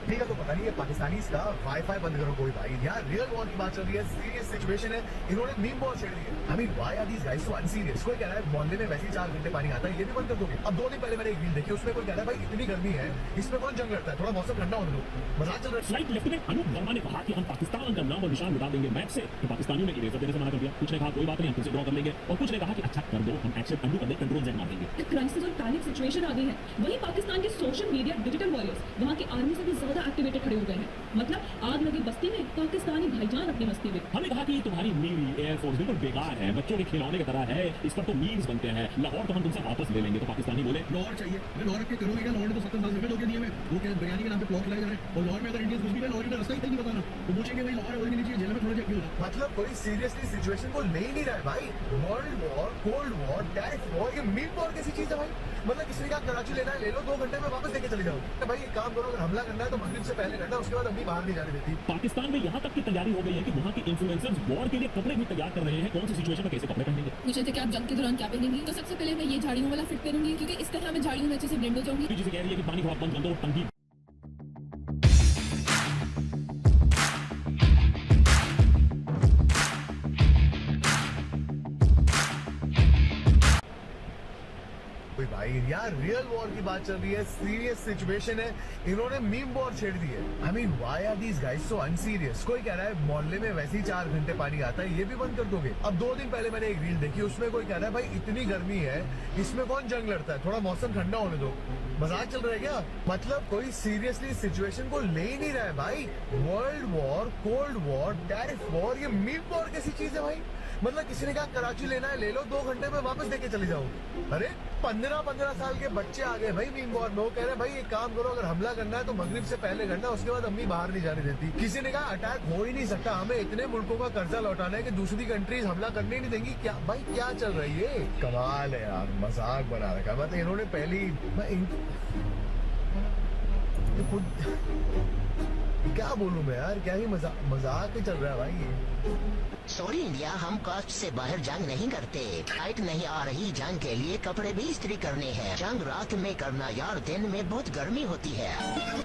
ठीक है, तो पता नहीं है पाकिस्तानी का वाईफाई बंद करो कोई भाई। यार रियल वॉर की बात चल रही है, सीरियस सिचुएशन है, इन्होंने मीम वॉर छेड़ दी है। I mean why are these guys so unserious. कोई कह रहा है मोहल्ले में वैसे ही 4 घंटे पानी आता है, ये भी बंद कर दोगे। अब 2 दिन पहले मैंने एक रील देखी, उसमें कोई कह रहा है भाई इतनी गर्मी है, इसमें कौन जंग लड़ता है, थोड़ा मौसम ठंडा होने दो, मजाक चल रहा है। फ्लाइट लेफ्टिनेंट अनूप वर्मा ने कहा कि हम पाकिस्तान का नाम और निशान मिटा देंगे मैप से, तो पाकिस्तानियों ने इरेजर देने से मना कर दिया। कुछ ने कहा कोई बात नहीं, हम फिर से ड्रॉ कर लेंगे, और कुछ ने कहा कि अच्छा कर दो, हम एक्शन अंडू कर दें, कंट्रोल जेड मार देंगे। क्राइसिस और पैनिक सिचुएशन आ गई है। वहीं पाकिस्तान के सोशल मीडिया डिजिटल वॉरियर्स वहां की आर्मी से भी ज्यादा एक्टिवेटेड खड़े हो गए हैं। मतलब आग लगी बस्ती में पाकिस्तानी भाईजान अपनी मस्ती में। हमने कहा कि तुम्हारी नेवी एयरफोर्स बिल्कुल बेकार है, बच्चों के खिलौने की तरह है, इस पर तो मीम्स बनते हैं। लाहौर तो हम तुमसे वापस ले लेंगे, तो पाकिस्तानी बोले लाहौर चाहिए, मैं लाहौर के करोगे क्या? लाहौर ने तो 70 साल से धोखे दिए में, वो क्या बिरयानी के नाम पे प्लॉट खिलाए जा रहे हैं। और लाहौर में अगर इंडियंस घुस भी गए, लाहौर ने रास्ता ही नहीं बताना, तो पूछेंगे भाई लाहौर है नीचे जेल में थोड़ा क्या होगा। मतलब कोई सीरियसली सिचुएशन को ले ही नहीं रहा है भाई। World war, cold war, tariff war, ये मीम वॉर कैसी चीज है भाई? मतलब किसी ने कहा कराची लेना है ले लो, 2 घंटे में वापस लेके चले जाओ। तो भाई एक काम करो, अगर हमला करना है तो मगरिब से पहले करना, उसके बाद अभी बाहर नहीं जाने देती। पाकिस्तान में यहाँ तक की तैयारी हो गई है कि वहाँ के इन्फ्लुएंसर्स वॉर के लिए कपड़े भी तैयार कर रहे हैं। कौन सी सिचुएशन में कैसे कपड़े पहनेंगे? पूछे थे कि आप जंग के दौरान क्या पहनेंगी, तो सबसे पहले मैं ये झाड़ियों वाला फिट पहनूंगी, क्योंकि इस तरह मैं झाड़ियों में अच्छे से ब्लेंड हो जाऊंगी। जिसे कह रही है कि पानी थोड़ा बंद कर दो, टंकी कोई भाई यार रियल वॉर की बात चल रही है, सीरियस सिचुएशन है, इन्होंने मीम वॉर छेड़ दी है। I mean why are these guys so unserious. कोई कह रहा है मोहल्ले में वैसे ही 4 घंटे पानी आता है, ये भी बंद कर दोगे। अब 2 दिन पहले मैंने एक रील देखी, उसमें कोई कह रहा है भाई इतनी गर्मी है, इसमें कौन जंग लड़ता है, थोड़ा मौसम ठंडा होने दो, मजाक चल रहा है क्या? मतलब कोई सीरियसली सिचुएशन को ले ही नहीं रहा है भाई। World war, cold war, tariff war, ये मीम वॉर कैसी चीज है भाई? मतलब किसी ने कहा कराची लेना है ले लो, 2 घंटे में वापस लेके चले जाओ। अरे 15 साल के बच्चे आ गए भाई मीम वॉर में। वो कह रहे हैं भाई एक काम करो, अगर हमला करना है तो मगरिब से पहले करना, उसके बाद अम्मी बाहर नहीं जाने देती। किसी ने कहा अटैक हो ही नहीं सकता, हमें इतने मुल्कों का कर्जा लौटाना है कि दूसरी कंट्रीज हमला करने ही नहीं देंगी। क्या भाई क्या चल रही है? कमाल है यार, मजाक बना रखा है। मतलब इन्होंने पहली खुद क्या बोलूं मैं यार, क्या ही मजाक ही चल रहा है भाई ये। सॉरी इंडिया, हम कास्ट से बाहर जंग नहीं करते। फ्लाइट नहीं आ रही, जंग के लिए कपड़े भी इस्त्री करने हैं। जंग रात में करना यार, दिन में बहुत गर्मी होती है।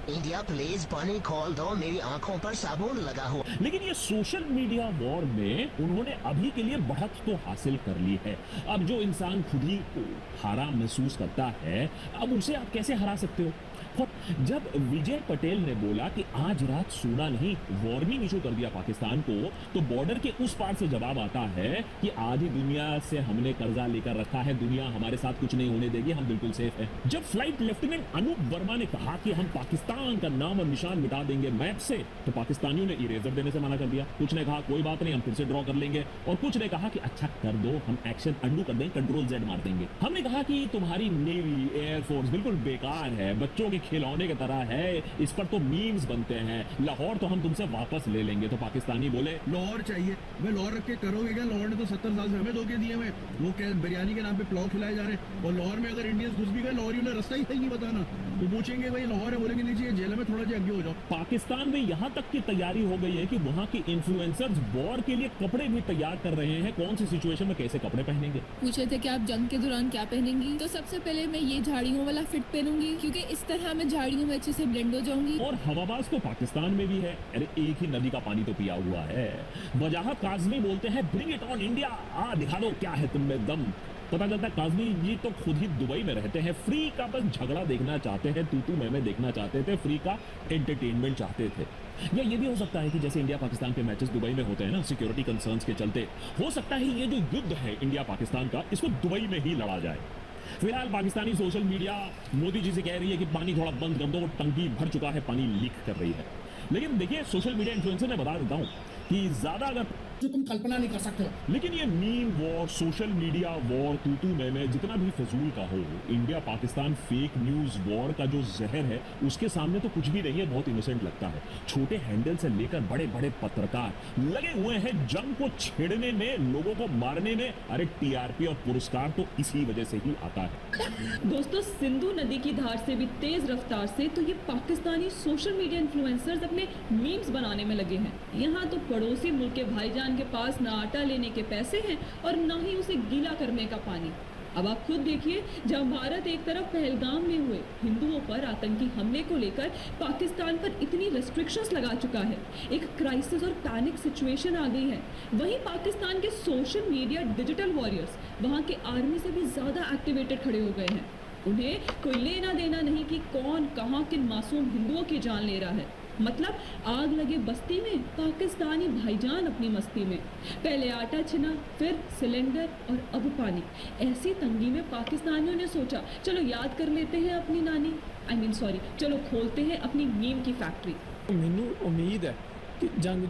इंडिया प्लीज पानी खोल दो, मेरी आंखों पर साबुन लगा हुआ। लेकिन ये सोशल मीडिया वॉर में उन्होंने अभी के लिए बढ़त तो हासिल कर ली है। अब जो इंसान खुद ही को हारा महसूस करता है, अब उसे आप कैसे हरा सकते हो? और जब विजय पटेल ने बोला कि आज रात सोना नहीं, वार्निंग इशू कर दिया पाकिस्तान को, तो बॉर्डर के उस पार से जवाब आता है कि आधी दुनिया से हमने कर्जा लेकर रखा है, दुनिया हमारे साथ कुछ नहीं होने देगी, हम बिल्कुल सेफ हैं। जब फ्लाइट लेफ्टिनेंट अनूप वर्मा ने कहा कि हम पाकिस्तान का नाम और निशान मिटा देंगे मैप से, तो पाकिस्तानियों ने इरेजर देने से मना कर दिया। कुछ ने कहा कोई बात नहीं, हम फिर से ड्रॉ कर लेंगे, और कुछ ने कहा कि अच्छा कर दो, हम एक्शन अंडू कर दें, कंट्रोल जेड मार देंगे। हमने कहा कि तुम्हारी नेवी एयरफोर्स बिल्कुल बेकार है, बच्चों के खिलौने की तरह है, इस पर तो मीम्स बनते हैं। लाहौर तो हम तुमसे वापस ले लेंगे, तो पाकिस्तानी बोले लाहौर चाहिए, मैं लाहौर रख के करोगे क्या? लाहौर ने तो 70 साल से हमें धोखे दिए में, वो क्या बिरयानी के नाम पे प्लॉट खिलाए जा रहे हैं। और लाहौर में अगर इंडियंस घुस भी गए, लाहौरियों ने रास्ता ही नहीं बताना, तो पूछेंगे भाई लाहौर है, बोलेंगे नीचे जेल में थोड़ा आगे हो जाओ। पाकिस्तान में यहाँ तक की तैयारी हो गई है कि वहाँ के इन्फ्लुएंसर्स वॉर के लिए कपड़े भी तैयार कर रहे हैं। कौन सी सिचुएशन में कैसे कपड़े पहनेंगे? पूछे थे कि आप जंग के दौरान क्या पहनेंगी, तो सबसे पहले मैं ये झाड़ियों वाला फिट पहनूंगी, क्योंकि इस तरह मैं झाड़ियों में अच्छे से ब्लेंड हो जाऊंगी। और हवाबाज तो पाकिस्तान में भी है। अरे एक ही नदी का पानी तो पिया हुआ है। वजाहत काज़मी बोलते हैं ब्रिंग इट ऑन इंडिया, आ दिखा दो क्या है तुम में दम। पता चलता है काज़मी जी तो खुद ही दुबई में रहते हैं, फ्री का बस झगड़ा देखना चाहते हैं, तू मैं देखना चाहते थे, फ्री का एंटरटेनमेंट चाहते थे। या ये भी हो सकता है कि जैसे इंडिया पाकिस्तान के मैचेस दुबई में होते हैं ना, सिक्योरिटी कंसर्न्स के चलते, हो सकता है ये जो युद्ध है इंडिया पाकिस्तान का, इसको दुबई में ही लड़ा जाए। फिलहाल पाकिस्तानी सोशल मीडिया मोदी जी से कह रही है कि पानी थोड़ा बंद कर दो, टंकी भर चुका है, पानी लीक कर रही है। लेकिन देखिए सोशल मीडिया इन्फ्लुएंसर मैं बता देता हूं कि ज्यादा अगर जो तुम कल्पना नहीं कर सकते। लेकिन ये meme war, social media war, मैं जितना भी फजूल का हो, India Pakistan fake news war का जो जहर है उसके सामने तो कुछ भी नहीं है, बहुत इनोसेंट लगता है। छोटे हैंडल से लेकर बड़े बड़े पत्रकार लगे हुए हैं जंग को छेड़ने में, लोगों को मारने में। अरे टीआरपी और पुरस्कार तो इसी वजह से ही आता है। दोस्तों, सिंधु नदी की धार से भी तेज रफ्तार से तो ये पाकिस्तानी सोशल मीडिया इन्फ्लुएंसर्स अपने मीम्स बनाने में लगे हैं। यहाँ तो पड़ोसी मुल्क के भाईजान के पास ना आटा लेने के पैसे हैं और ना ही उसे गीला करने का पानी। अब आप खुद देखिए, जब भारत एक तरफ पहलगाम में हुए हिंदुओं पर आतंकी हमले को लेकर पाकिस्तान पर इतनी रेस्ट्रिक्शंस लगा चुका है, एक क्राइसिस और पैनिक सिचुएशन आ गई है, वहीं पाकिस्तान के सोशल मीडिया डिजिटल वॉरियर्स वहां के आर्मी से भी ज्यादा एक्टिवेटेड खड़े हो गए हैं। उन्हें कोई लेना देना नहीं कि कौन कहां किन मासूम हिंदुओं की जान ले रहा है। मतलब आग लगे बस्ती में पाकिस्तानी भाईजान अपनी मस्ती में, पहले आटा छिना, फिर सिलेंडर और अब पानी। ऐसी तंगी में पाकिस्तानियों ने सोचा चलो याद कर लेते हैं अपनी नानी, चलो खोलते हैं अपनी नीम की फैक्ट्री। ਮੈਨੂੰ ਉਮੀਦ ਹੈ ਕਿ ਜੰਗ